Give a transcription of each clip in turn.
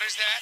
is that?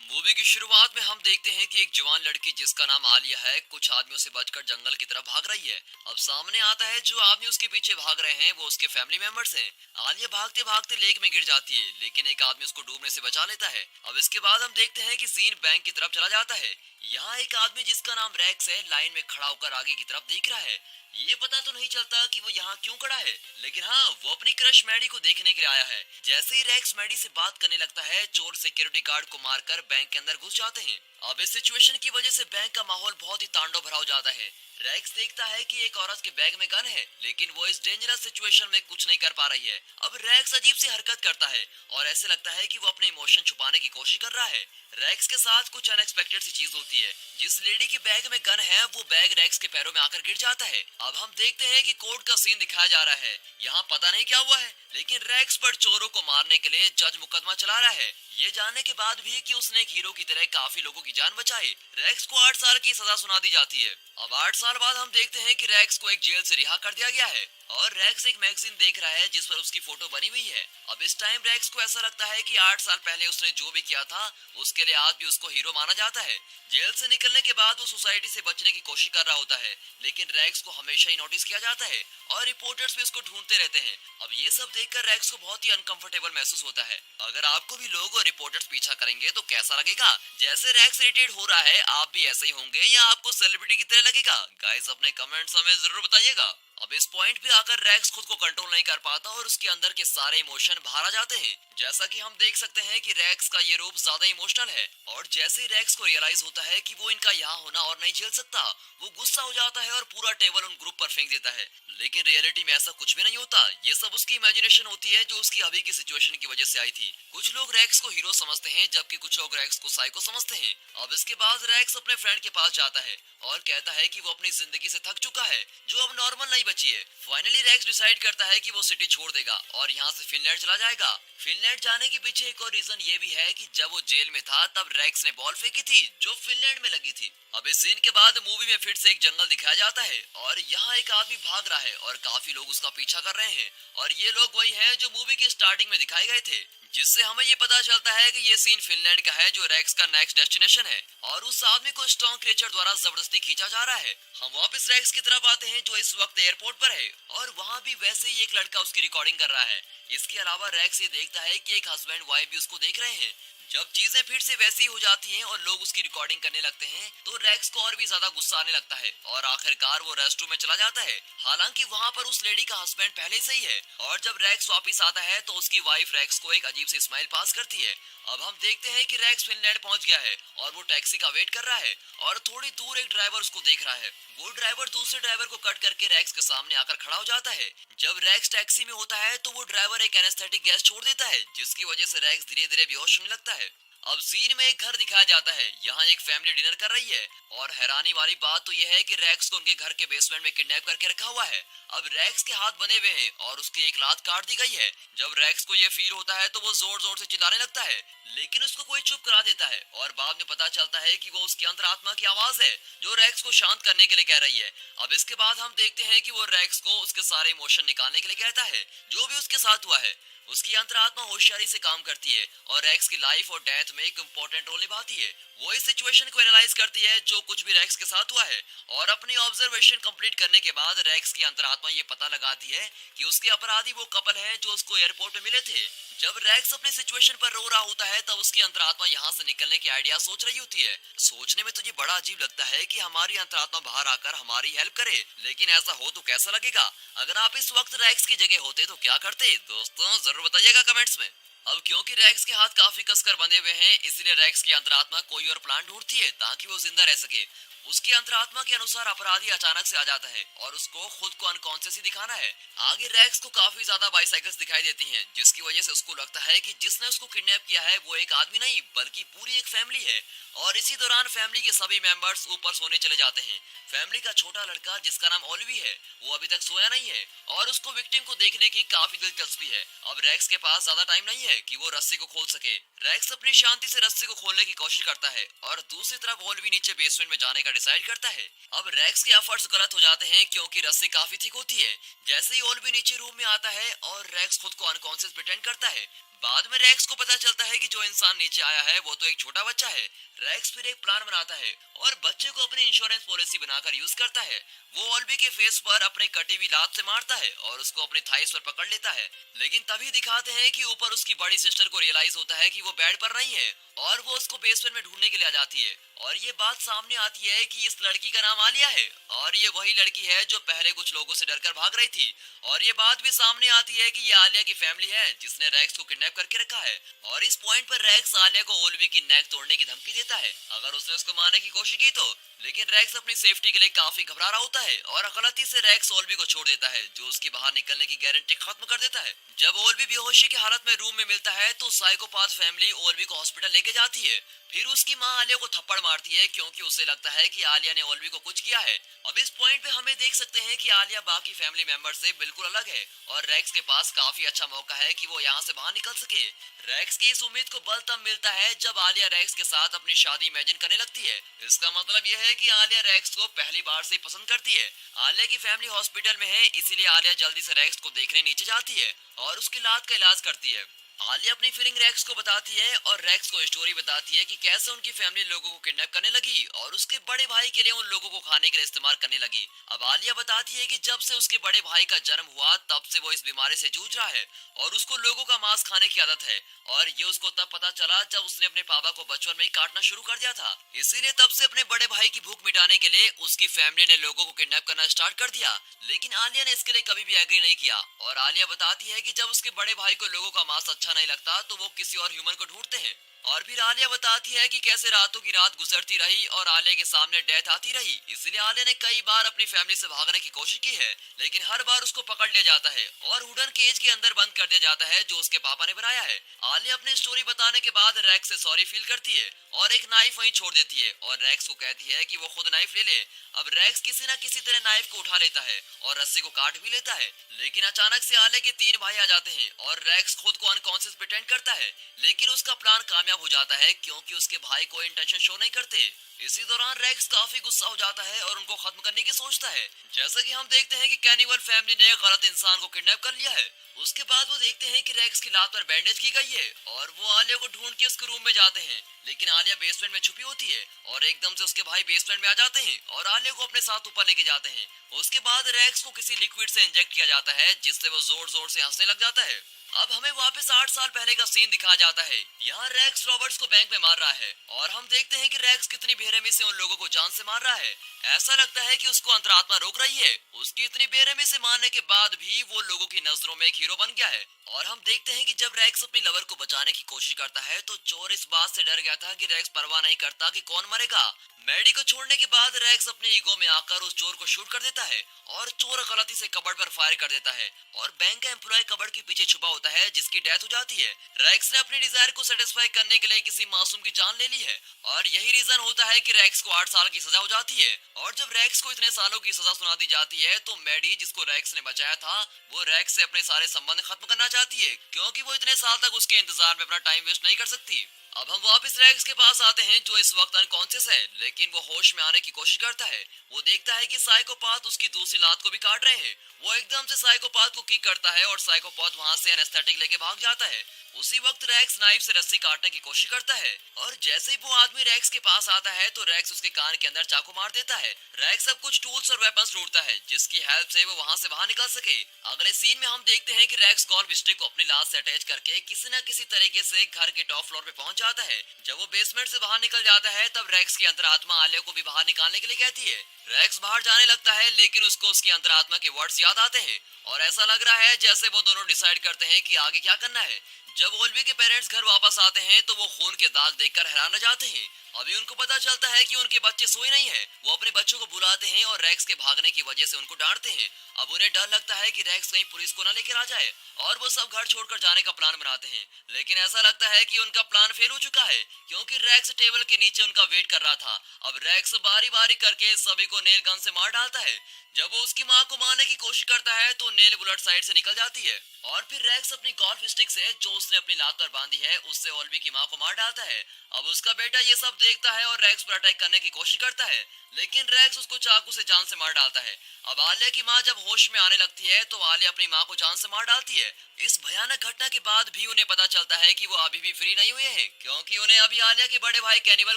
Movie की शुरुआत में हम देखते हैं कि एक जवान लड़की जिसका नाम आलिया है कुछ आदमियों से बचकर जंगल की तरफ भाग रही है। अब सामने आता है जो आदमी उसके पीछे भाग रहे हैं वो उसके फैमिली मेंबर्स हैं। आलिया भागते भागते लेक में गिर जाती है लेकिन एक आदमी उसको डूबने से बचा लेता है। अब इसके बाद हम देखते हैं कि सीन बैंक की तरफ चला जाता है। यहाँ एक आदमी जिसका नाम रैक्स है लाइन में खड़ा होकर आगे की तरफ देख रहा है। ये पता तो नहीं चलता कि वो यहाँ क्यों खड़ा है, लेकिन हाँ वो अपनी क्रश मैडी को देखने के लिए आया है। जैसे ही रैक्स मैडी से बात करने लगता है चोर सिक्योरिटी गार्ड को मारकर बैंक के अंदर घुस जाते हैं। अब इस सिचुएशन की वजह से बैंक का माहौल बहुत ही तांडव भरा हो जाता है। रैक्स देखता है कि एक औरत के बैग में गन है लेकिन वो इस डेंजरस सिचुएशन में कुछ नहीं कर पा रही है। अब रैक्स अजीब सी हरकत करता है और ऐसे लगता है कि वो अपने इमोशन छुपाने की कोशिश कर रहा है। रैक्स के साथ कुछ अनएक्सपेक्टेड सी चीज होती है। जिस लेडी के बैग में गन है वो बैग रैक्स के पैरों में आकर गिर जाता है। अब हम देखते हैं कि कोर्ट का सीन दिखाया जा रहा है। यहाँ पता नहीं क्या हुआ है लेकिन रैक्स पर चोरों को मारने के लिए जज मुकदमा चला रहा है, ये जानने के बाद भी कि उसने एक हीरो की तरह काफी लोगों की जान बचाई। रैक्स को 8 साल की सजा सुना दी जाती है। अब 8 साल बाद हम देखते हैं कि रैक्स को एक जेल से रिहा कर दिया गया है और रैक्स एक मैगजीन देख रहा है जिस पर उसकी फोटो बनी हुई है। अब इस टाइम रैक्स को ऐसा लगता है कि 8 साल पहले उसने जो भी किया था उसके लिए आज भी उसको हीरो माना जाता है। जेल से निकलने के बाद वो सोसाइटी से बचने की कोशिश कर रहा होता है लेकिन रैक्स को हमेशा ही नोटिस किया जाता है और रिपोर्टर्स भी उसको ढूंढते रहते हैं। अब ये सब देखकर रैक्स को बहुत ही अनकंफर्टेबल महसूस होता है। अगर आपको भी लोग और रिपोर्टर्स पीछा करेंगे तो कैसा लगेगा? जैसे रैक्स इरिटेट हो रहा है आप भी ऐसे ही होंगे या आपको सेलिब्रिटी की तरह लगेगा? गाइस अपने कमेंट्स हमें जरूर बताइएगा। अब इस पॉइंट पे आकर रैक्स खुद को कंट्रोल नहीं कर पाता और उसके अंदर के सारे इमोशन बाहर आ जाते हैं। जैसा कि हम देख सकते हैं कि रैक्स का ये रूप ज्यादा इमोशनल है और जैसे ही रैक्स को रियलाइज होता है कि वो इनका यहाँ होना और नहीं झेल सकता वो गुस्सा हो जाता है और पूरा टेबल उन ग्रुप पर फेंक देता है। लेकिन रियलिटी में ऐसा कुछ भी नहीं होता, ये सब उसकी इमेजिनेशन होती है जो उसकी अभी की सिचुएशन की वजह से आई थी। कुछ लोग रैक्स को हीरो समझते हैं जबकि कुछ लोग रैक्स को साइको समझते हैं। अब इसके बाद रैक्स अपने फ्रेंड के पास जाता है और कहता है कि वो अपनी जिंदगी से थक चुका है जो अब नॉर्मल नहीं बची है। फाइनली रैक्स डिसाइड करता है कि वो सिटी छोड़ देगा और यहाँ से फिनलैंड चला जाएगा। फिनलैंड जाने के पीछे एक और रीजन ये भी है कि जब वो जेल में था तब रैक्स ने बॉल फेंकी थी जो फिनलैंड में लगी थी। अब इस सीन के बाद मूवी में फिर से एक जंगल दिखाया जाता है और यहाँ एक आदमी भाग रहा है और काफी लोग उसका पीछा कर रहे हैं और ये लोग वही हैं जो मूवी के स्टार्टिंग में दिखाए गए थे, जिससे हमें ये पता चलता है कि ये सीन फिनलैंड का है जो रैक्स का नेक्स्ट डेस्टिनेशन है और उस आदमी को स्ट्रॉन्ग क्रिएचर द्वारा जबरदस्ती खींचा जा रहा है। हम वापस रैक्स की तरफ आते हैं जो इस वक्त एयरपोर्ट पर है और वहाँ भी वैसे ही एक लड़का उसकी रिकॉर्डिंग कर रहा है। इसके अलावा रैक्स ये देखता है कि एक हस्बैंड वाइफ भी उसको देख रहे हैं। जब चीजें फिर से वैसी हो जाती हैं और लोग उसकी रिकॉर्डिंग करने लगते हैं तो रैक्स को और भी ज्यादा गुस्सा आने लगता है और आखिरकार वो रेस्टरूम में चला जाता है। हालांकि वहाँ पर उस लेडी का हस्बैंड पहले से ही है और जब रैक्स वापस आता है तो उसकी वाइफ रैक्स को एक अजीब सी स्माइल पास करती है। अब हम देखते हैं कि रैक्स फिनलैंड पहुंच गया है और वो टैक्सी का वेट कर रहा है और थोड़ी दूर एक ड्राइवर उसको देख रहा है। वो ड्राइवर दूसरे ड्राइवर को कट करके रैक्स के सामने आकर खड़ा हो जाता है। जब रैक्स टैक्सी में होता है तो वो ड्राइवर एक एनेस्थेटिक गैस छोड़ देता है जिसकी वजह से रैक्स धीरे धीरे बेहोश होने लगता है। अब सीन में एक घर दिखाया जाता है। यहाँ एक फैमिली डिनर कर रही है और हैरानी वाली बात तो यह है कि रैक्स को उनके घर के बेसमेंट में किडनैप करके रखा हुआ है। अब रैक्स के हाथ बने हुए हैं और उसकी एक लात काट दी गई है। जब रैक्स को यह फील होता है तो वो जोर जोर से चिल्लाने लगता है लेकिन उसको कोई चुप करा देता है और बाद में पता चलता है कि वो उसकी अंतरात्मा की आवाज है जो रैक्स को शांत करने के लिए कह रही है। अब इसके बाद हम देखते हैं कि वो रैक्स को उसके सारे इमोशन निकालने के लिए कहता है जो भी उसके साथ हुआ है। उसकी अंतरात्मा होशियारी से काम करती है और रैक्स की लाइफ और डेथ में एक इम्पोर्टेंट रोल निभाती है। वो इस सिचुएशन को एनालाइज करती है जो कुछ भी रैक्स के साथ हुआ है और अपनी ऑब्जर्वेशन कंप्लीट करने के बाद रैक्स की अंतरात्मा ये पता लगाती है कि उसके अपराधी वो कपल हैं जो उसको एयरपोर्ट में मिले थे। जब रैक्स अपने सिचुएशन पर रो रहा होता है तब उसकी अंतरात्मा यहाँ से निकलने की आइडिया सोच रही होती है। सोचने में तो ये बड़ा अजीब लगता है कि हमारी अंतरात्मा बाहर आकर हमारी हेल्प करे, लेकिन ऐसा हो तो कैसा लगेगा? अगर आप इस वक्त रैक्स की जगह होते तो क्या करते? दोस्तों जरूर बताइएगा कमेंट्स में। अब क्योंकि रैक्स के हाथ काफी कसकर बंधे हुए हैं इसलिए रैक्स की अंतरात्मा कोई और प्लान ढूंढती है ताकि वो जिंदा रह सके। उसकी अंतरात्मा के अनुसार अपराधी अचानक से आ जाता है और उसको खुद को अनकॉन्शियस ही दिखाना है। आगे रैक्स को काफी ज्यादा बाइसाइकिल्स दिखाई देती हैं जिसकी वजह से उसको लगता है कि जिसने उसको किडनैप किया है वो एक आदमी नहीं बल्कि पूरी एक फैमिली है। और इसी दौरान फैमिली के सभी मेंबर्स ऊपर सोने चले जाते हैं। फैमिली का छोटा लड़का जिसका नाम ओलिवी है वो अभी तक सोया नहीं है और उसको विक्टिम को देखने की काफी दिलचस्पी है। अब रैक्स के पास ज्यादा टाइम नहीं है कि वो रस्सी को खोल सके। रैक्स अपनी शांति से रस्सी को खोलने की कोशिश करता है और दूसरी तरफ ओलिवी नीचे बेसमेंट में जाने का ऐसा डिसाइड करता है। अब रैक्स के एफर्ट्स गलत हो जाते हैं क्योंकि रस्सी काफी थिक होती है। जैसे ही ओल्बी नीचे रूम में आता है और रैक्स खुद को अनकॉन्शियस प्रिटेंड करता है। बाद में रैक्स को पता चलता है कि जो इंसान नीचे आया है वो तो एक छोटा बच्चा है। रैक्स फिर एक प्लान बनाता है और बच्चे को अपनी इंश्योरेंस पॉलिसी बनाकर यूज करता है। वो ओल्बी के फेस पर अपने कटी हुई लात से मारता है और उसको अपने थाइस पर पकड़ लेता है। लेकिन तभी दिखाते हैं कि ऊपर उसकी बड़ी सिस्टर को रियलाइज होता है कि वो बेड पर नहीं है और वो उसको बेसमेंट में ढूंढने के लिए आ जाती है। और ये बात सामने आती है कि इस लड़की का नाम आलिया है और ये वही लड़की है जो पहले कुछ लोगों से डरकर भाग रही थी। और ये बात भी सामने आती है कि ये आलिया की फैमिली है जिसने रैक्स को किडनैप करके रखा है। और इस पॉइंट पर रैक्स आलिया को ओल्बी की नेक तोड़ने की धमकी देता है अगर उसने उसको मारने की कोशिश की तो। लेकिन रैक्स अपनी सेफ्टी के लिए काफी घबरा रहा होता है और गलती से रैक्स ओल्बी को छोड़ देता है जो उसकी बाहर निकलने की गारंटी खत्म कर देता है। जब ओल्बी बेहोशी की हालत में रूम में मिलता है तो साइकोपाथ फैमिली ओल्बी को हॉस्पिटल लेके जाती है। फिर उसकी माँ आलिया को थप्पड़ मारती है क्योंकि उसे लगता है कि आलिया ने ओल्बी को कुछ किया है। अब इस पॉइंट पे हमें देख सकते हैं कि आलिया बाकी फैमिली मेंबर से बिल्कुल अलग है और रैक्स के पास काफी अच्छा मौका है कि वो यहाँ से बाहर निकल सके। रैक्स की इस उम्मीद को बल तब मिलता है जब आलिया रैक्स के साथ अपनी शादी इमेजिन करने लगती है। इसका मतलब यह है कि आलिया रैक्स को पहली बार से पसंद करती है। आलिया की फैमिली हॉस्पिटल में है इसीलिए आलिया जल्दी से रैक्स को देखने नीचे जाती है और उसकी लात का इलाज करती है। आलिया अपनी फीलिंग रैक्स को बताती है और रैक्स को स्टोरी बताती है कि कैसे उनकी फैमिली लोगों को किडनैप करने लगी और उसके बड़े भाई के लिए उन लोगों को खाने के लिए इस्तेमाल करने लगी। अब आलिया बताती है कि जब से उसके बड़े भाई का जन्म हुआ तब से वो इस बीमारी से जूझ रहा है और उसको लोगों का मांस खाने की आदत है। और ये उसको तब पता चला जब उसने अपने पापा को बचपन में ही काटना शुरू कर दिया था। इसीलिए तब से अपने बड़े भाई की भूख मिटाने के लिए उसकी फैमिली ने लोगों को किडनैप करना स्टार्ट कर दिया। लेकिन आलिया ने इसके लिए कभी भी एग्री नहीं किया और आलिया बताती है कि जब उसके बड़े भाई को लोगों का मांस अच्छा नहीं लगता तो वो किसी और ह्यूमन को ढूंढते हैं। और फिर आलिया बताती है कि कैसे रातों की रात गुजरती रही और आलिया के सामने डेथ आती रही। इसलिए आलिया ने कई बार अपनी फैमिली से भागने की कोशिश की है लेकिन हर बार उसको पकड़ लिया जाता है और वुडन केज के अंदर बंद कर दिया जाता है जो उसके पापा ने बनाया है। आलिया अपनी स्टोरी बताने के बाद रैक्स से सॉरी फील करती है और एक नाइफ वहीं छोड़ देती है और रैक्स को कहती है कि वो खुद नाइफ ले ले। अब रैक्स किसी न किसी तरह नाइफ को उठा लेता है और रस्सी को काट भी लेता है। लेकिन अचानक से आलिया के तीन भाई आ जाते हैं और रैक्स खुद को अनकॉन्शियस प्रिटेंड करता है। लेकिन उसका प्लान कामयाब हो जाता है क्योंकि उसके भाई कोई इंटेंशन शो नहीं करते। इसी दौरान रैक्स काफी गुस्सा हो जाता है और उनको खत्म करने की सोचता है। जैसा कि हम देखते हैं कि कैनिबल फैमिली ने गलत इंसान को किडनैप कर लिया है। उसके बाद वो देखते हैं कि रैक्स की लात पर बैंडेज की गई है और वो आलिया को ढूंढ के उसके रूम में जाते हैं। लेकिन आलिया बेसमेंट में छुपी होती है और एकदम से उसके भाई बेसमेंट में आ जाते हैं और आलिया को अपने साथ ऊपर लेके जाते हैं। उसके बाद रैक्स को किसी लिक्विड से इंजेक्ट किया जाता है जिससे वो जोर जोर से हंसने लग जाता है। अब हमें वापस 8 साल पहले का सीन दिखाया जाता है। यहाँ रैक्स रॉबर्ट्स को बैंक में मार रहा है और हम देखते हैं कि रैक्स कितनी बेरहमी से उन लोगों को जान से मार रहा है। ऐसा लगता है कि उसको अंतरात्मा रोक रही है। उसकी इतनी बेरहमी से मारने के बाद भी वो लोगों की नजरों में एक हीरो बन गया है। और हम देखते हैं कि जब रैक्स अपनी लवर को बचाने की कोशिश करता है तो चोर इस बात से डर गया था कि रैक्स परवाह नहीं करता कि कौन मरेगा। मैडी को छोड़ने के बाद रैक्स अपने ईगो में आकर उस चोर को शूट कर देता है और चोर गलती से कबर्ड पर फायर कर देता है और बैंक का एम्प्लॉय कबर्ड के पीछे छुपा होता है जिसकी डेथ हो जाती है। रैक्स ने अपनी डिजायर को सेटिस्फाई करने के लिए किसी मासूम की जान ले ली है और यही रीजन होता है कि रैक्स को 8 साल की सजा हो जाती है। और जब रैक्स को इतने सालों की सजा सुना दी जाती है तो मैडी जिसको रैक्स ने बचाया था वो रैक्स से अपने सारे संबंध खत्म करना चाहती है क्योंकि वो इतने साल तक उसके इंतजार में अपना टाइम वेस्ट नहीं कर सकती। अब हम वापस रैक्स के पास आते हैं जो इस वक्त अनकॉन्शियस है लेकिन वो होश में आने की कोशिश करता है। वो देखता है कि साइकोपाथ उसकी दूसरी लात को भी काट रहे हैं। वो एकदम से साइकोपाथ को किक करता है और साइकोपाथ वहां से एनेस्थेटिक लेके भाग जाता है। उसी वक्त रैक्स नाइफ से रस्सी काटने की कोशिश करता है और जैसे ही वो आदमी रैक्स के पास आता है तो रैक्स उसके कान के अंदर चाकू मार देता है। रैक्स अब कुछ टूल्स और वेपन्स ढूंढता है जिसकी हेल्प से वो वहां से बाहर निकल सके। अगले सीन में हम देखते हैं कि रैक्स गोल्फ स्टिक को अपनी लात से अटैच करके किसी न किसी तरीके से घर के टॉप फ्लोर पे पहुंच जाता है। जब वो बेसमेंट से बाहर निकल जाता है तब रैक्स की अंतरात्मा आलिया को भी बाहर निकालने के लिए कहती है। रैक्स बाहर जाने लगता है लेकिन उसको उसकी अंतरात्मा के वर्ड्स याद आते हैं और ऐसा लग रहा है जैसे वो दोनों डिसाइड करते हैं कि आगे क्या करना है। जब ओल्बी के पेरेंट्स घर वापस आते हैं तो वो खून के दाग देखकर हैरान रह जाते हैं। अभी उनको पता चलता है कि उनके बच्चे सोए नहीं हैं। वो अपने बच्चों को बुलाते हैं और रैक्स के भागने की वजह से उनको डांटते हैं। अब उन्हें डर लगता है कि रैक्स कहीं पुलिस को न लेकर आ जाए और वो सब घर छोड़कर जाने का प्लान बनाते हैं। लेकिन ऐसा लगता है कि उनका प्लान फेल हो चुका है क्योंकि रैक्स टेबल के नीचे उनका वेट कर रहा था। अब रैक्स बारी बारी करके सभी को नेल गन से मार डालता है। जब वो उसकी माँ को मारने की कोशिश करता है तो नेल बुलेट साइड से निकल जाती है और फिर रैक्स अपनी गोल्फ स्टिक से जो उसने अपनी लात पर बांधी है उससे ओल्वी की मां को मार डालता है। अब उसका बेटा ये सब देखता है और रैक्स पर अटैक करने की कोशिश करता है, लेकिन रैक्स उसको चाकू से जान से मार डालता है। अब आलिया की मां जब होश में आने लगती है तो आलिया अपनी मां को जान से मार डालती है। इस भयानक घटना के बाद भी उन्हें पता चलता है कि वो अभी भी फ्री नहीं हुए हैं, क्योंकि उन्हें अभी आलिया के बड़े भाई कैनिबल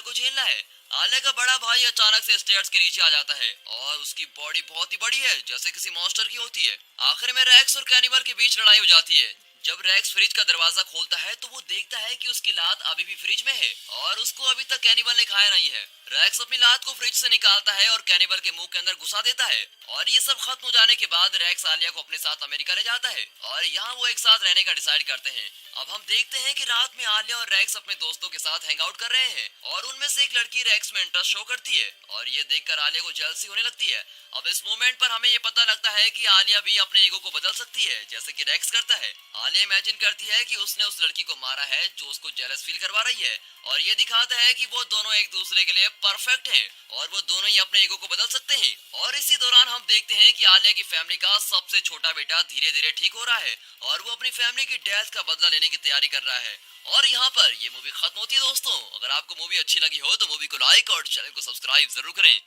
को झेलना है। आलिया का बड़ा भाई अचानक से स्टेयर्स के नीचे आ जाता है और उसकी बॉडी बहुत ही बड़ी है, जैसे किसी मॉन्स्टर की होती है। आखिर में रैक्स और कैनिबल के बीच लड़ाई हो जाती है। जब रैक्स फ्रिज का दरवाजा खोलता है तो वो देखता है कि उसकी लात अभी भी फ्रिज में है और उसको अभी तक कैनिबल ने खाया नहीं है। रैक्स अपनी लात को फ्रिज से निकालता है और कैनिबल के मुंह के अंदर घुसा देता है। और ये सब खत्म हो जाने के बाद रैक्स आलिया को अपने साथ अमेरिका ले जाता है और यहाँ वो एक साथ रहने का डिसाइड करते हैं। अब हम देखते हैं कि रात में आलिया और रैक्स अपने दोस्तों के साथ हैंग आउट कर रहे हैं और उनमें से एक लड़की रैक्स में इंटरेस्ट शो करती है और ये देखकर आलिया को जेलसी होने लगती है। अब इस मोमेंट पर हमें ये पता लगता है कि आलिया भी अपने ईगो को बदल सकती है, जैसे कि रैक्स करता है। आलिया इमेजिन करती है कि उसने उस लड़की को मारा है जो उसको जेलस फील करवा रही है और ये दिखाता है कि वो दोनों एक दूसरे के लिए परफेक्ट हैं और वो दोनों ही अपने ईगो को बदल सकते हैं। और इसी दौरान हम देखते हैं कि आलिया की फैमिली का सबसे छोटा बेटा धीरे धीरे ठीक हो रहा है और वो अपनी फैमिली की डेथ का बदला लेने की तैयारी कर रहा है। और यहाँ पर ये मूवी खत्म होती है दोस्तों। अगर आपको मूवी अच्छी लगी हो तो मूवी को लाइक और चैनल को सब्सक्राइब जरूर करें।